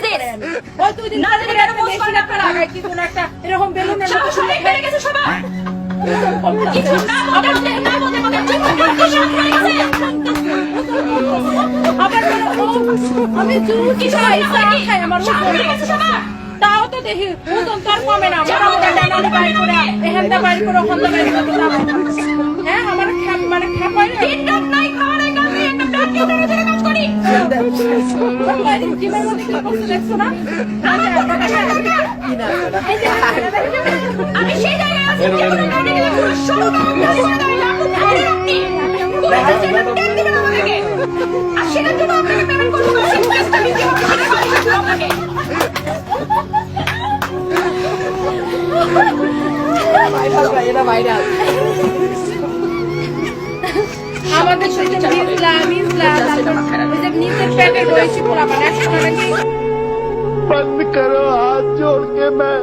this? ওই তুই দিন না জানি কেন পোস্ট করেন আপনারা। লাগাই কি কোন একটা এরকম বেলুন সাহস অনেক বেড়ে গেছে সবার। কিছু না বলতে না বলতে বলতে আবার আমি জুর কি খাই খাই আমার তাও তো দেখি ওজন তোর কমে না মোটামুটি ডানালি বাইর করে এখানটা বাইর করে ওখানটা বাইর করে হ্যাঁ আমার মানে খাপাই দিন রাত নাই খাওয়ার এই কাজে একটা ব্যাগ কেটে ধরে কাজ করি। জিমের মধ্যে কি করতে দেখছো না আমি সেই জায়গায় আছি যেখানে মেডিকেল পুরো সরু আর সেটার জন্য আপনাকে পেমেন্ট করবো না। সেই কেসটা নিতে হবে আপনাকে। আমাদের সাথে ইসলাম ওই যে নিচের প্যাকেট রয়েছে পুরা মানে बंद करो हाथ जोड़ के मैं